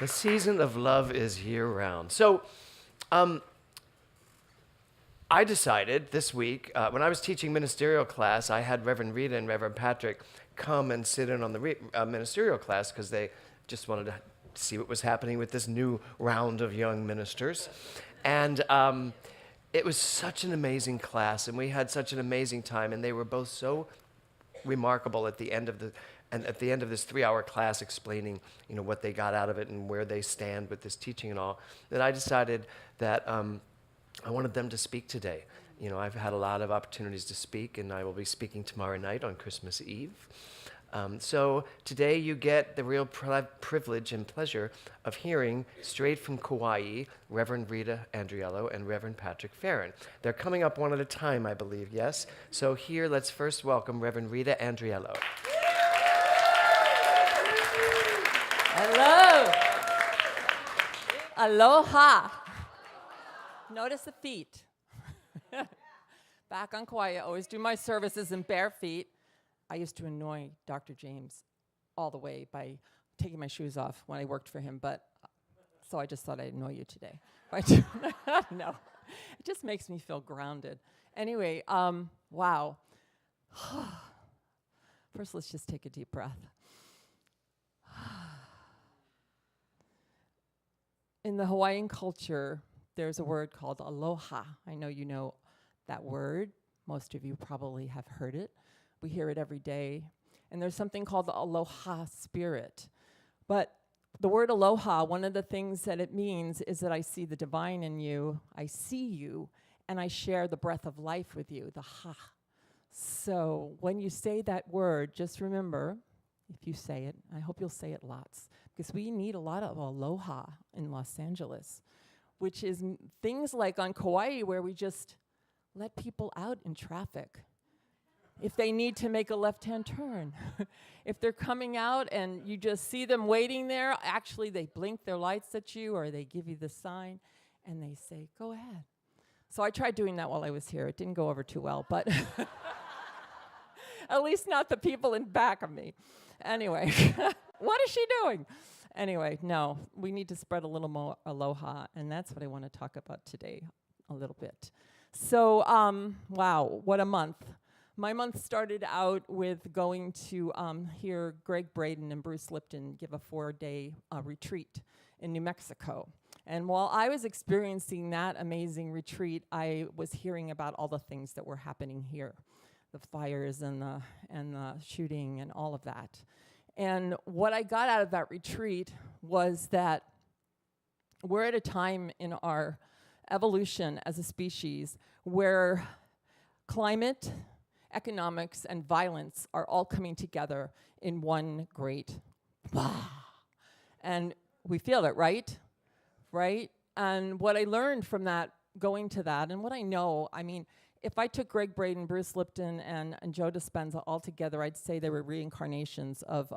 The season of love is year-round. So, I decided this week, when I was teaching ministerial class, I had Reverend Rita and Reverend Patrick come and sit in on the ministerial class because they just wanted to see what was happening with this new round of young ministers. And it was such an amazing class, and we had such an amazing time, and they were both so remarkable at the end of this 3-hour class, explaining what they got out of it and where they stand with this teaching and all, that I decided that I wanted them to speak today. I've had a lot of opportunities to speak, and I will be speaking tomorrow night on Christmas Eve. So today you get the real privilege and pleasure of hearing straight from Kauai, Reverend Rita Andriello and Reverend Andriello-Feren. They're coming up one at a time, I believe, yes? So here, let's first welcome Reverend Rita Andriello. Hello. Aloha. Notice the feet. Back on Kauai, I always do my services in bare feet. I used to annoy Dr. James all the way by taking my shoes off when I worked for him, but so I just thought I'd annoy you today. No, it just makes me feel grounded. Anyway, wow. First, let's just take a deep breath. In the Hawaiian culture, there's a word called aloha. I know you know that word. Most of you probably have heard it. We hear it every day. And there's something called the aloha spirit. But the word aloha, one of the things that it means is that I see the divine in you, I see you, and I share the breath of life with you, the ha. So when you say that word, just remember, if you say it, I hope you'll say it lots, because we need a lot of aloha in Los Angeles, which is things like on Kauai where we just let people out in traffic. If they need to make a left-hand turn. If they're coming out and you just see them waiting there, actually they blink their lights at you or they give you the sign and they say, go ahead. So I tried doing that while I was here. It didn't go over too well, but at least not the people in back of me. Anyway, what is she doing? Anyway, no, we need to spread a little more aloha, and that's what I want to talk about today a little bit. So, wow, what a month. My month started out with going to hear Greg Braden and Bruce Lipton give a 4-day retreat in New Mexico. And while I was experiencing that amazing retreat, I was hearing about all the things that were happening here, the fires and the shooting and all of that. And what I got out of that retreat was that we're at a time in our evolution as a species where climate, economics, and violence are all coming together in one great and we feel it, right? Right? And what I learned from that, going to that, and what I know, I mean, if I took Greg Braden, Bruce Lipton, and Joe Dispenza all together, I'd say they were reincarnations of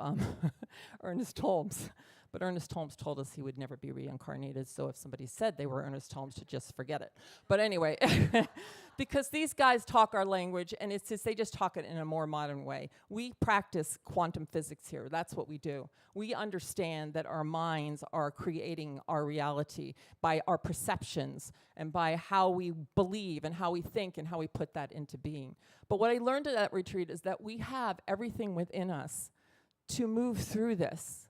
Ernest Holmes. But Ernest Holmes told us he would never be reincarnated, so if somebody said they were Ernest Holmes, to just forget it. But anyway, because these guys talk our language, and it's just, they just talk it in a more modern way. We practice quantum physics here. That's what we do. We understand that our minds are creating our reality by our perceptions and by how we believe and how we think and how we put that into being. But what I learned at that retreat is that we have everything within us to move through this.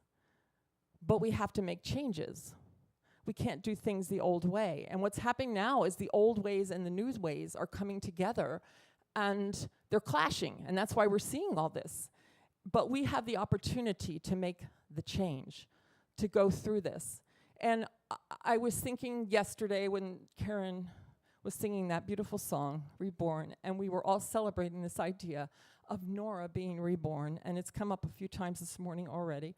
But we have to make changes. We can't do things the old way. And what's happening now is the old ways and the new ways are coming together and they're clashing. And that's why we're seeing all this. But we have the opportunity to make the change, to go through this. And I was thinking yesterday when Karen was singing that beautiful song, Reborn, and we were all celebrating this idea of Nora being reborn. And it's come up a few times this morning already.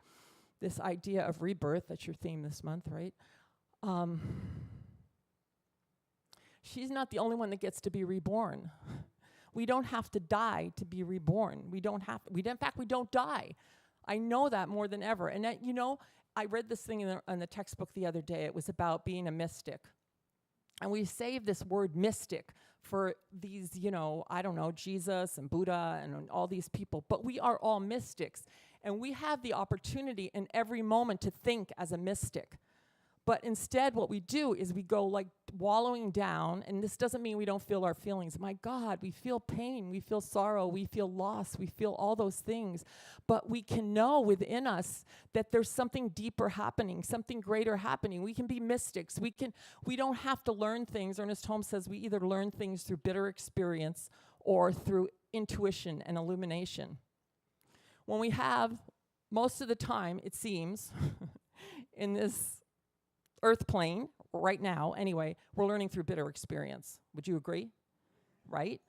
This idea of rebirth, that's your theme this month, right? She's not the only one that gets to be reborn. We don't have to die to be reborn. In fact, we don't die. I know that more than ever. And that, I read this thing in the textbook the other day. It was about being a mystic. And we save this word mystic for these, I don't know, Jesus and Buddha and all these people. But we are all mystics. And we have the opportunity in every moment to think as a mystic. But instead, what we do is we go like wallowing down, and this doesn't mean we don't feel our feelings. My God, we feel pain, we feel sorrow, we feel loss, we feel all those things. But we can know within us that there's something deeper happening, something greater happening. We can be mystics. We don't have to learn things. Ernest Holmes says we either learn things through bitter experience or through intuition and illumination. When we have, most of the time, it seems, in this earth plane right now, anyway, we're learning through bitter experience. Would you agree? Right?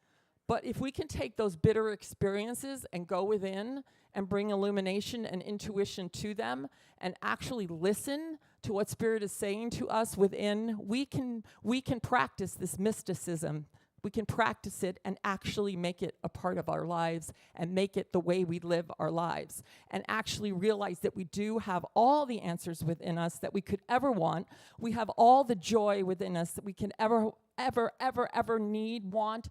But if we can take those bitter experiences and go within and bring illumination and intuition to them and actually listen to what Spirit is saying to us within, we can practice this mysticism. We can practice it and actually make it a part of our lives and make it the way we live our lives and actually realize that we do have all the answers within us that we could ever want. We have all the joy within us that we can ever need, want.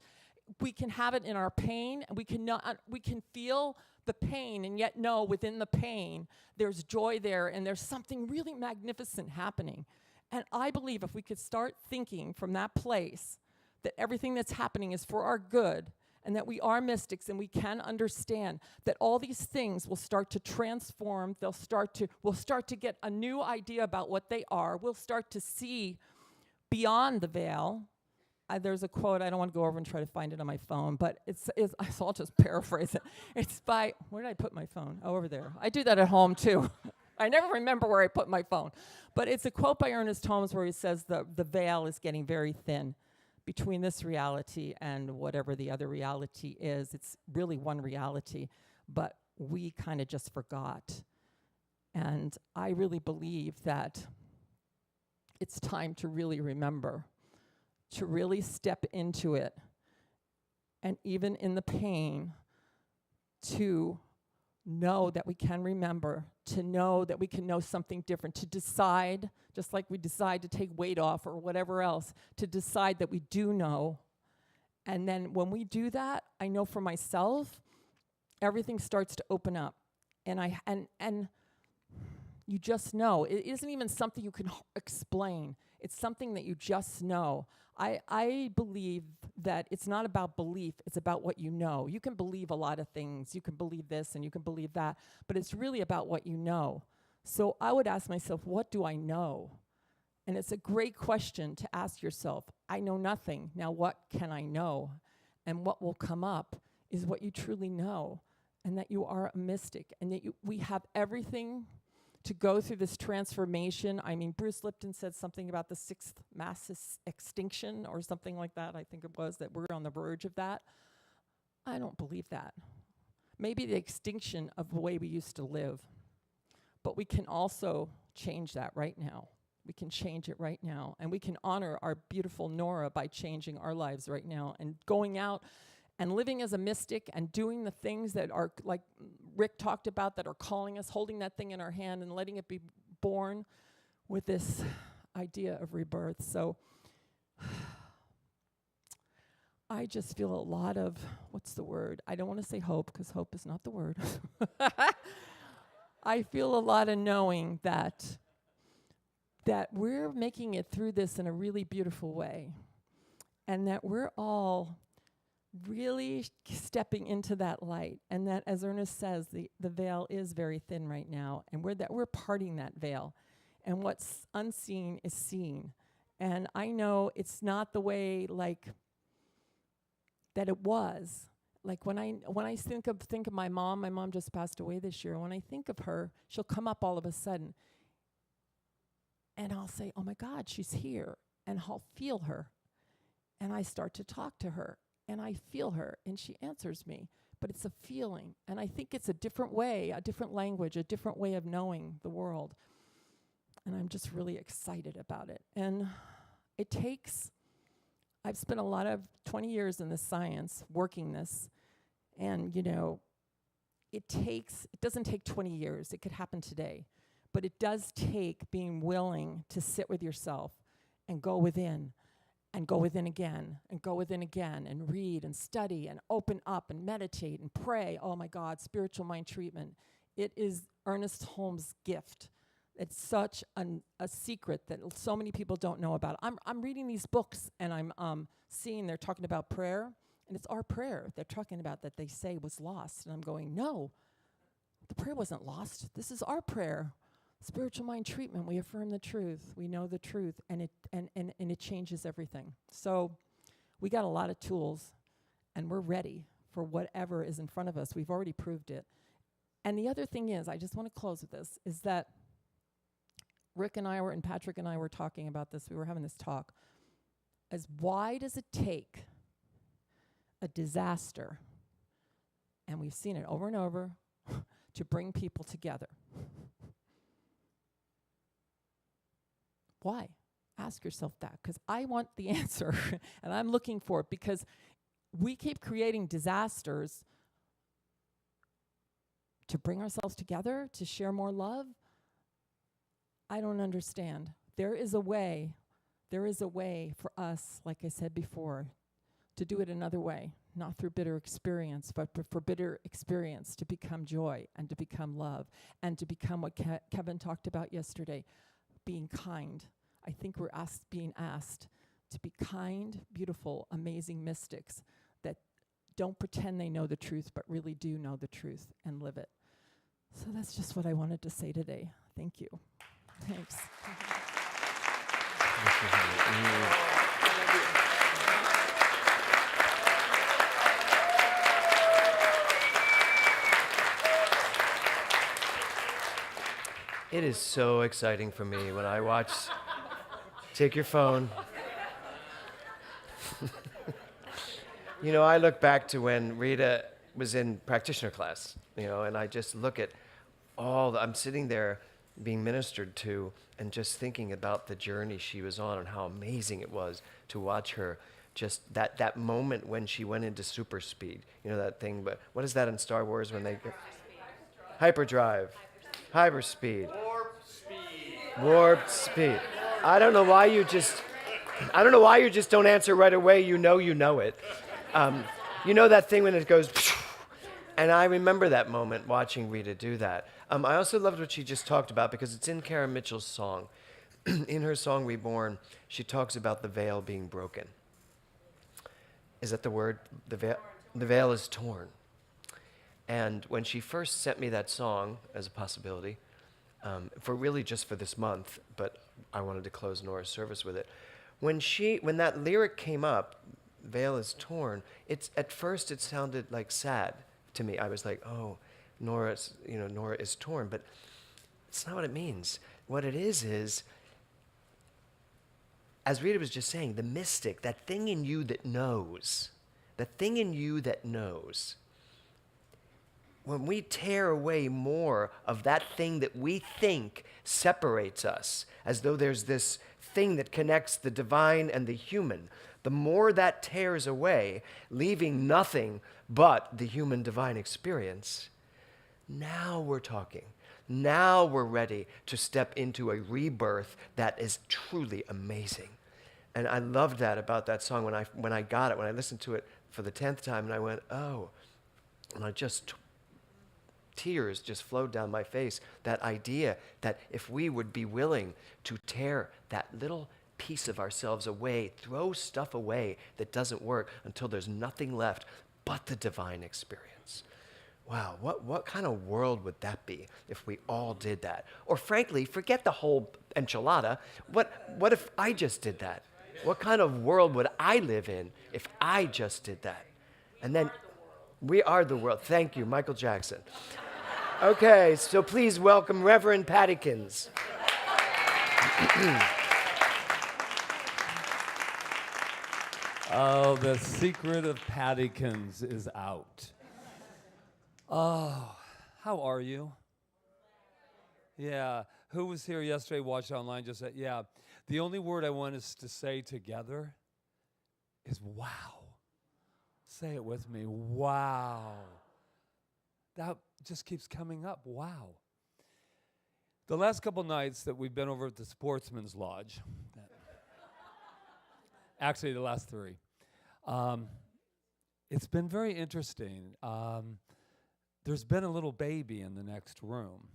We can have it in our pain, and we can feel the pain and yet know within the pain there's joy there and there's something really magnificent happening. And I believe if we could start thinking from that place that everything that's happening is for our good, and that we are mystics and we can understand that all these things will start to transform. We'll start to get a new idea about what they are. We'll start to see beyond the veil. There's a quote, I don't want to go over and try to find it on my phone, but so I'll just paraphrase it. It's by, where did I put my phone? Oh, over there. I do that at home too. I never remember where I put my phone. But it's a quote by Ernest Holmes where he says the veil is getting very thin between this reality and whatever the other reality is. It's really one reality, but we kind of just forgot. And I really believe that it's time to really remember, to really step into it, and even in the pain, to know that we can remember, to know that we can know something different, to decide, just like we decide to take weight off or whatever else, to decide that we do know. And then when we do that, I know for myself, everything starts to open up. And you just know. It isn't even something you can explain. It's something that you just know. I believe that it's not about belief, it's about what you know. You can believe a lot of things. You can believe this and you can believe that, but it's really about what you know. So I would ask myself, what do I know? And it's a great question to ask yourself. I know nothing. Now what can I know? And what will come up is what you truly know, and that you are a mystic, and that we have everything to go through this transformation. I mean, Bruce Lipton said something about the sixth mass extinction or something like that. I think it was, that we're on the verge of that. I don't believe that. Maybe the extinction of the way we used to live. But we can also change that right now. We can change it right now. And we can honor our beautiful Nora by changing our lives right now and going out and living as a mystic and doing the things that are, like Rick talked about, that are calling us, holding that thing in our hand and letting it be born with this idea of rebirth. So I just feel a lot of, what's the word? I don't want to say hope, because hope is not the word. I feel a lot of knowing that we're making it through this in a really beautiful way, and that we're all really stepping into that light, and that, as Ernest says, the veil is very thin right now, and we're parting that veil, and what's unseen is seen. And I know it's not the way like that it was. Like when I think of my mom just passed away this year. When I think of her, she'll come up all of a sudden, and I'll say, "Oh my God, she's here," and I'll feel her, and I start to talk to her. And I feel her, and she answers me. But it's a feeling, and I think it's a different way, a different language, a different way of knowing the world. And I'm just really excited about it. And I've spent a lot of 20 years in this science, working this, and it doesn't take 20 years. It could happen today. But it does take being willing to sit with yourself and go within. And go within again, and go within again, and read and study and open up and meditate and pray. Oh my God, spiritual mind treatment It is Ernest Holmes' gift. It's such a secret that so many people don't know about. I'm reading these books, and I'm seeing they're talking about prayer, and it's our prayer they're talking about that they say was lost. And I'm going, no, the prayer wasn't lost. This is our prayer. Spiritual mind treatment, we affirm the truth. We know the truth, and it changes everything. So we got a lot of tools, and we're ready for whatever is in front of us. We've already proved it. And the other thing is, I just want to close with this, is that Rick and Patrick and I were talking about this. We were having this talk. As why does it take a disaster, and we've seen it over and over, to bring people together? Why? Ask yourself that, because I want the answer, and I'm looking for it, because we keep creating disasters to bring ourselves together, to share more love. I don't understand. There is a way for us, like I said before, to do it another way, not through bitter experience, but for bitter experience to become joy and to become love and to become what Kevin talked about yesterday, being kind. I think we're being asked to be kind, beautiful, amazing mystics that don't pretend they know the truth, but really do know the truth and live it. So that's just what I wanted to say today. Thank you. Thanks. It is so exciting for me when I watch. Take your phone. I look back to when Rita was in practitioner class, and I just look at I'm sitting there being ministered to and just thinking about the journey she was on and how amazing it was to watch her. Just that moment when she went into super speed, that thing, but what is that in Star Wars when they get hyperdrive, hyperspeed, warp speed. I don't know why you just don't answer right away. You know it. That thing when it goes, and I remember that moment watching Rita do that. I also loved what she just talked about because it's in Karen Mitchell's song. In her song Reborn, she talks about the veil being broken. Is that the word? The veil is torn. And when she first sent me that song as a possibility, just for this month, but I wanted to close Nora's service with it. When that lyric came up, veil is torn, at first it sounded like sad to me. I was like, oh, Nora is torn, but it's not what it means. What it is, as Rita was just saying, the mystic, that thing in you that knows, when we tear away more of that thing that we think separates us, as though there's this thing that connects the divine and the human, the more that tears away, leaving nothing but the human divine experience, now we're talking. Now we're ready to step into a rebirth that is truly amazing. And I loved that about that song when I got it, when I listened to it for the 10th time, and I went, oh, and tears just flowed down my face. That idea that if we would be willing to tear that little piece of ourselves away, throw stuff away that doesn't work until there's nothing left but the divine experience. Wow, what kind of world would that be if we all did that? Or frankly, forget the whole enchilada. What if I just did that? What kind of world would I live in if I just did that? And then we are the world. Thank you, Michael Jackson. Okay, so please welcome Reverend Pattykins. Oh, the secret of Pattykins is out. Oh, how are you? Yeah, who was here yesterday, watched online, just said, yeah. The only word I want us to say together is wow. Say it with me, wow. That just keeps coming up, wow. The last couple nights that we've been over at the Sportsman's Lodge, actually the last 3, it's been very interesting. there's been a little baby in the next room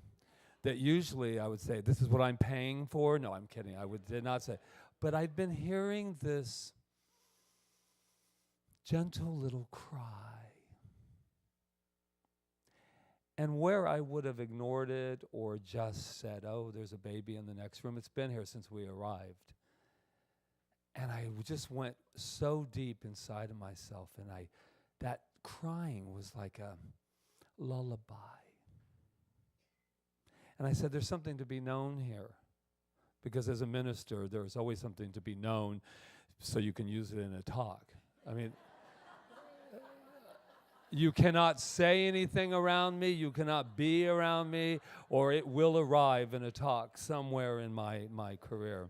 that usually I would say, this is what I'm paying for. No, I'm kidding. Did not say. But I've been hearing this gentle little cry. And where I would have ignored it or just said, oh, there's a baby in the next room, it's been here since we arrived. And I just went so deep inside of myself, and that crying was like a lullaby. And I said, there's something to be known here. Because as a minister, there's always something to be known so you can use it in a talk. I mean, you cannot say anything around me, you cannot be around me, or it will arrive in a talk somewhere in my career.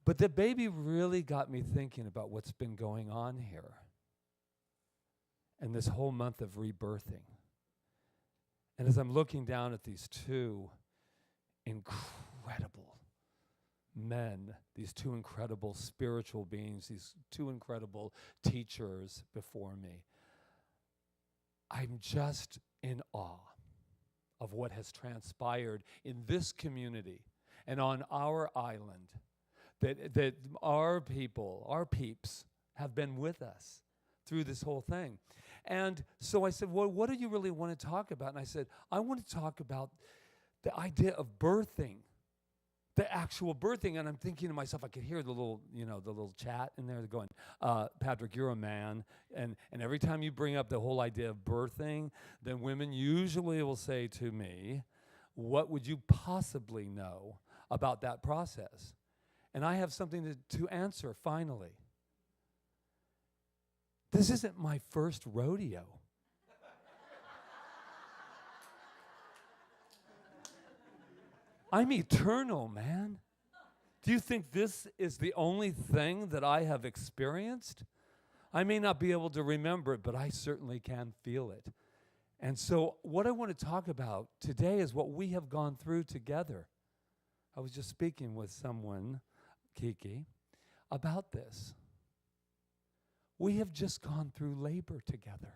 But the baby really got me thinking about what's been going on here and this whole month of rebirthing. And as I'm looking down at these two incredible men, these two incredible spiritual beings, these two incredible teachers before me, I'm just in awe of what has transpired in this community and on our island, that our people, our peeps, have been with us through this whole thing. And so I said, well, what do you really want to talk about? And I said, I want to talk about the idea of birthing, the actual birthing. And I'm thinking to myself, I could hear the little chat in there going, Patrick, you're a man. And every time you bring up the whole idea of birthing, then women usually will say to me, what would you possibly know about that process? And I have something to answer finally. This isn't my first rodeo. I'm eternal, man. Do you think this is the only thing that I have experienced? I may not be able to remember it, but I certainly can feel it. And so what I want to talk about today is what we have gone through together. I was just speaking with someone, Kiki, about this. We have just gone through labor together.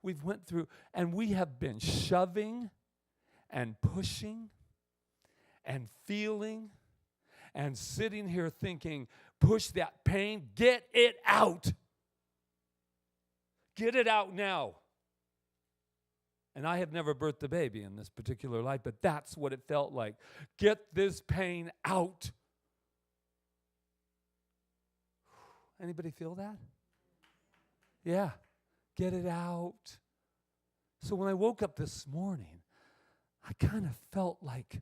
We've went through, and we have been shoving and pushing and feeling and sitting here thinking, push that pain, get it out. Get it out now. And I have never birthed a baby in this particular life, but that's what it felt like. Get this pain out. Anybody feel that? Yeah. Get it out. So when I woke up this morning, I kind of felt like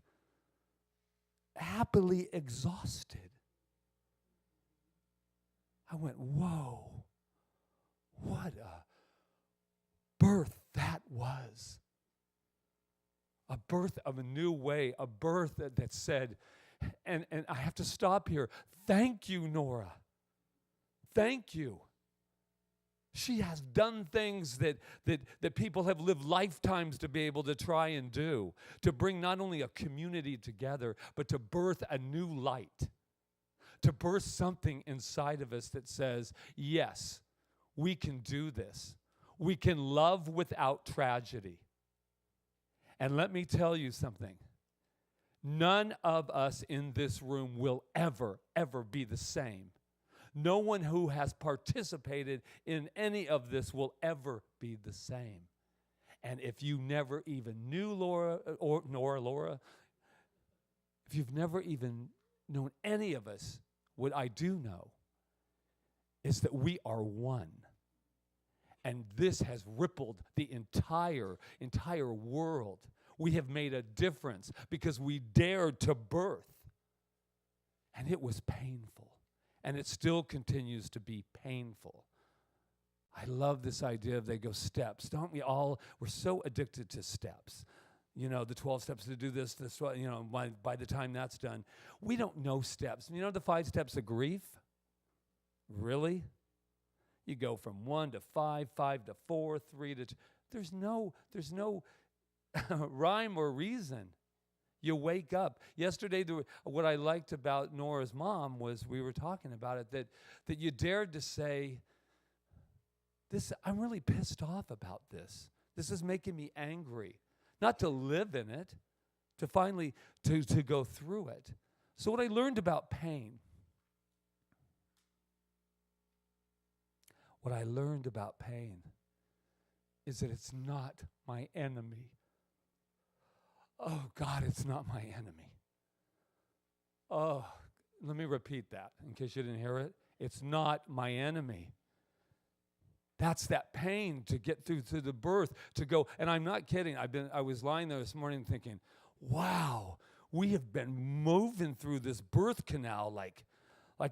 happily exhausted. I went, whoa, what a birth that was. A birth of a new way, a birth that said, and I have to stop here. Thank you, Nora. Thank you. She has done things that people have lived lifetimes to be able to try and do, to bring not only a community together, but to birth a new light, to birth something inside of us that says, yes, we can do this. We can love without tragedy. And let me tell you something. None of us in this room will ever, ever be the same. No one who has participated in any of this will ever be the same. And if you never even knew Laura, if you've never even known any of us, what I do know is that we are one. And this has rippled the entire world. We have made a difference because we dared to birth. And it was painful. And it still continues to be painful. I love this idea of they go steps. Don't we all? We're so addicted to steps. You know, the 12 steps to do this, by the time that's done. We don't know steps. You know the 5 steps of grief? Really? You go from 1 to 5, 5 to 4, 3 to 2. There's no rhyme or reason. You wake up. Yesterday, what I liked about Nora's mom was we were talking about it, that you dared to say, I'm really pissed off about this. This is making me angry. Not to live in it, to finally to go through it. So what I learned about pain, is that it's not my enemy. Oh, God, it's not my enemy. Oh, let me repeat that in case you didn't hear it. It's not my enemy. That's that pain to get through to the birth, to go. And I'm not kidding. I was lying there this morning thinking, wow, we have been moving through this birth canal like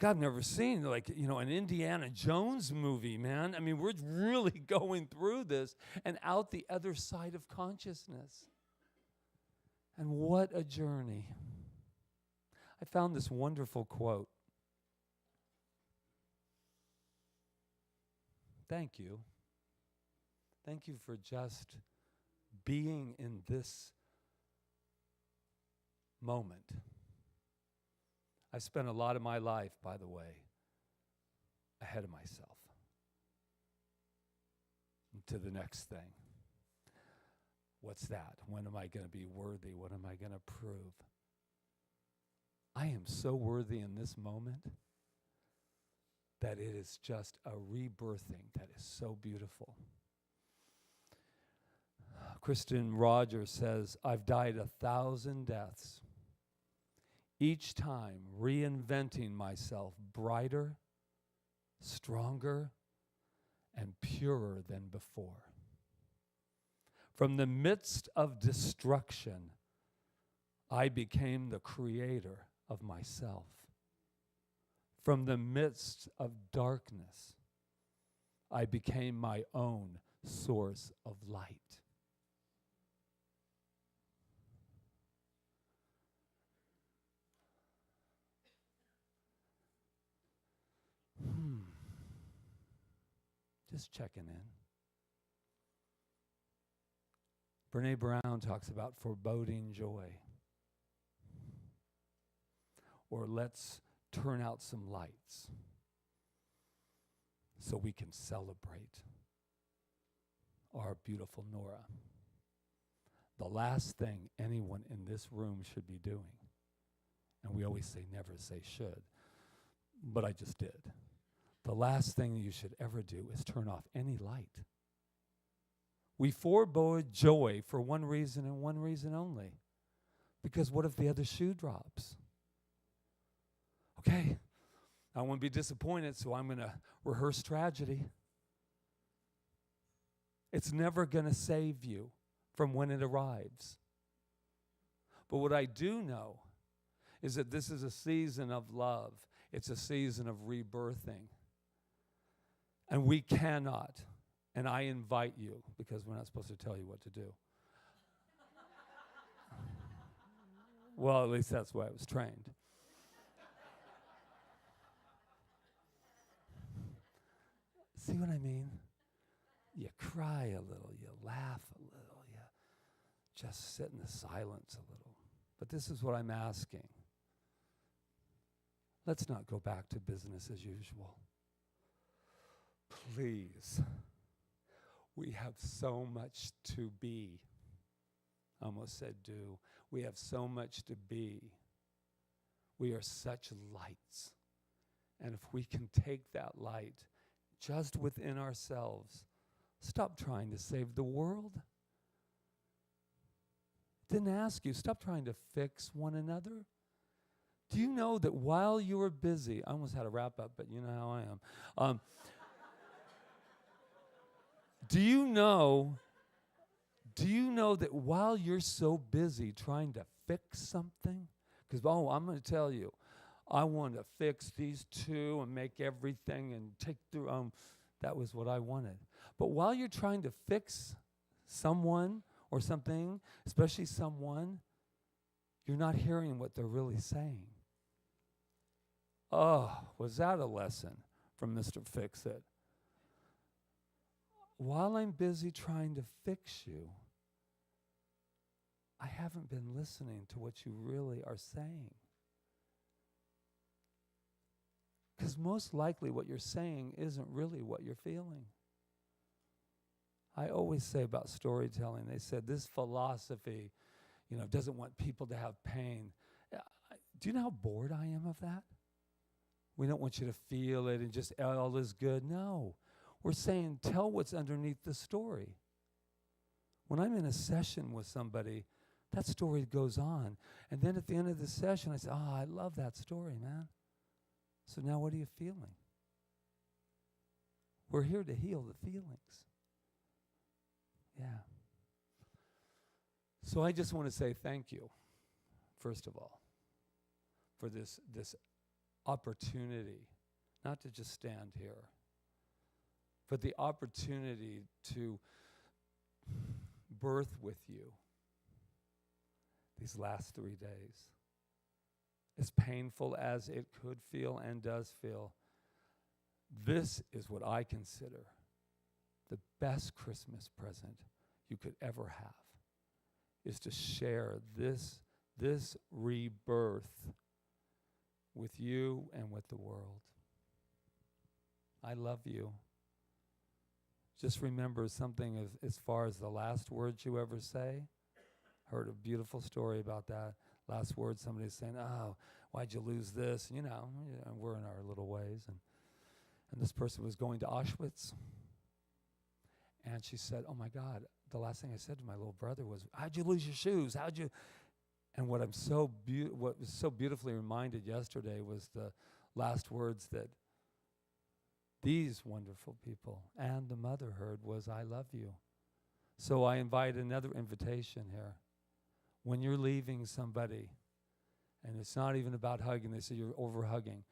I've never seen, an Indiana Jones movie, man. I mean, we're really going through this and out the other side of consciousness. And what a journey. I found this wonderful quote. Thank you. Thank you for just being in this moment. I spent a lot of my life, by the way, ahead of myself. To the next thing. What's that? When am I going to be worthy? What am I going to prove? I am so worthy in this moment that it is just a rebirthing that is so beautiful. Kristen Rogers says, I've died 1,000 deaths, each time reinventing myself brighter, stronger, and purer than before. From the midst of destruction, I became the creator of myself. From the midst of darkness, I became my own source of light. Just checking in. Brene Brown talks about foreboding joy. Or let's turn out some lights so we can celebrate our beautiful Nora. The last thing anyone in this room should be doing, and we always say never say should, but I just did. The last thing you should ever do is turn off any light. We forebode joy for one reason and one reason only. Because what if the other shoe drops? Okay, I won't be disappointed, so I'm going to rehearse tragedy. It's never going to save you from when it arrives. But what I do know is that this is a season of love. It's a season of rebirthing. And we cannot, and I invite you, because we're not supposed to tell you what to do. Well, at least that's why I was trained. See what I mean? You cry a little, you laugh a little, you just sit in the silence a little. But this is what I'm asking. Let's not go back to business as usual. Please. We have so much to be. I almost said do. We have so much to be. We are such lights. And if we can take that light just within ourselves, stop trying to save the world. Didn't ask you. Stop trying to fix one another. Do you know that while you were busy, I almost had a wrap up, but you know how I am. Do you know that while you're so busy trying to fix something, because, I'm going to tell you, I want to fix these two and make everything and take through, that was what I wanted. But while you're trying to fix someone or something, especially someone, you're not hearing what they're really saying. Oh, was that a lesson from Mr. Fix-It? While I'm busy trying to fix you, I haven't been listening to what you really are saying. Because most likely what you're saying isn't really what you're feeling. I always say about storytelling, they said this philosophy, doesn't want people to have pain. Do you know how bored I am of that? We don't want you to feel it and just all is good. No. We're saying tell what's underneath the story. When I'm in a session with somebody, that story goes on. And then at the end of the session, I say, I love that story, man. So now what are you feeling? We're here to heal the feelings. Yeah. So I just want to say thank you, first of all, for this opportunity, not to just stand here, but the opportunity to birth with you these last 3 days. As painful as it could feel and does feel, this is what I consider the best Christmas present you could ever have, is to share this rebirth with you and with the world. I love you. Just remember something as far as the last words you ever say. Heard a beautiful story about that. Last words, somebody's saying, why'd you lose this? We're in our little ways. And this person was going to Auschwitz. And she said, oh my God, the last thing I said to my little brother was, how'd you lose your shoes? And what was so beautifully reminded yesterday was the last words that these wonderful people and the mother heard was, I love you. So I invite another invitation here. When you're leaving somebody, and it's not even about hugging, they say you're over hugging.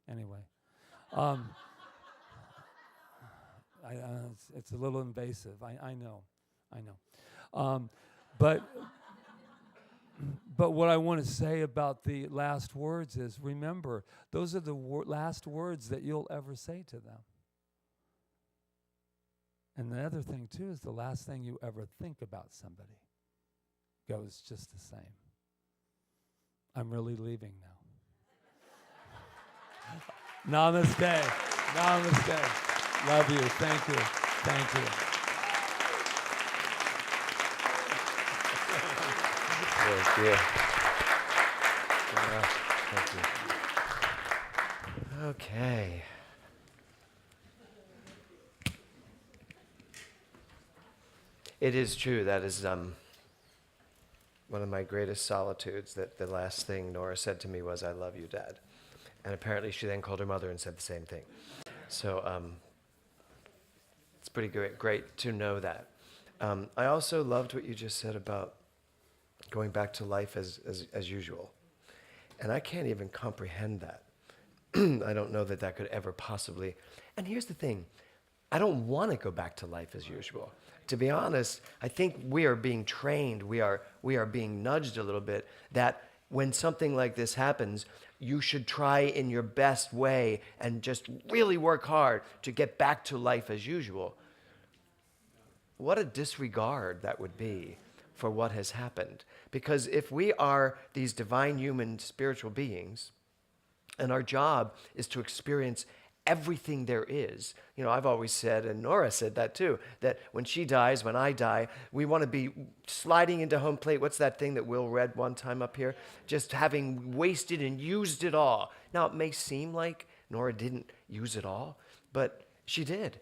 Anyway. It's a little invasive. I know. But what I want to say about the last words is, remember, those are the last words that you'll ever say to them. And the other thing, too, is the last thing you ever think about somebody goes just the same. I'm really leaving now. Namaste. Namaste. Love you. Thank you. Thank you. Thank you. Thank you. Okay. It is true. That is one of my greatest solitudes, that the last thing Nora said to me was, I love you, Dad. And apparently she then called her mother and said the same thing. So it's pretty great to know that. I also loved what you just said about going back to life as usual. And I can't even comprehend that. I don't know that could ever possibly. And here's the thing. I don't want to go back to life as usual. To be honest, I think we are being trained, we are being nudged a little bit, that when something like this happens, you should try in your best way and just really work hard to get back to life as usual. What a disregard that would be for what has happened. Because if we are these divine human spiritual beings, and our job is to experience everything there is. I've always said, and Nora said that too, that when she dies, when I die, we want to be sliding into home plate. What's that thing that Will read one time up here? Just having wasted and used it all. Now, it may seem like Nora didn't use it all, but she did.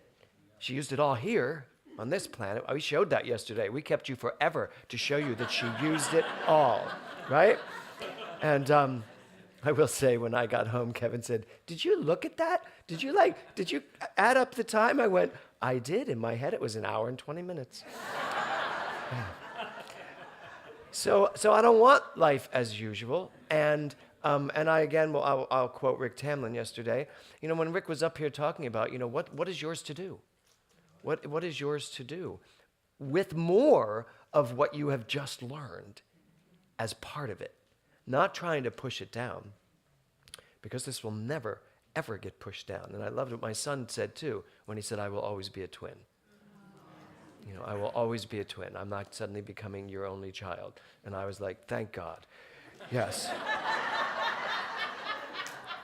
She used it all here on this planet. We showed that yesterday. We kept you forever to show you that she used it all, right? And I will say, when I got home, Kevin said, did you look at that? Did you add up the time? I went, I did. In my head, it was 1 hour and 20 minutes. So I don't want life as usual. And I, again, I'll quote Rick Tamlin yesterday. When Rick was up here talking about, what is yours to do? What is yours to do with more of what you have just learned as part of it? Not trying to push it down, because this will never, ever get pushed down. And I loved what my son said, too, when he said, I will always be a twin. I will always be a twin. I'm not suddenly becoming your only child. And I was like, thank God. Yes.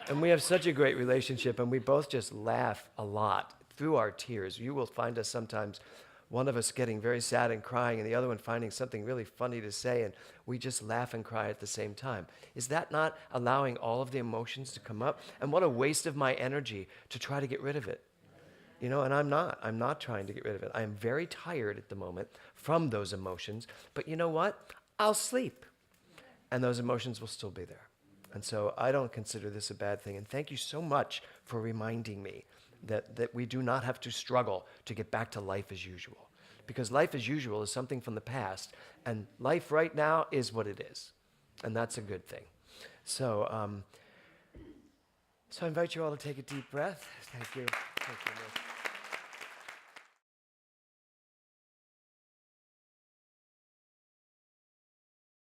And we have such a great relationship, and we both just laugh a lot through our tears. You will find us sometimes one of us getting very sad and crying and the other one finding something really funny to say, and we just laugh and cry at the same time. Is that not allowing all of the emotions to come up? And what a waste of my energy to try to get rid of it. You know, and I'm not trying to get rid of it. I am very tired at the moment from those emotions, but you know what? I'll sleep, and those emotions will still be there. And so I don't consider this a bad thing. And thank you so much for reminding me that we do not have to struggle to get back to life as usual. Because life as usual is something from the past, and life right now is what it is. And that's a good thing. So, so I invite you all to take a deep breath. Thank you. Thank you, Nick.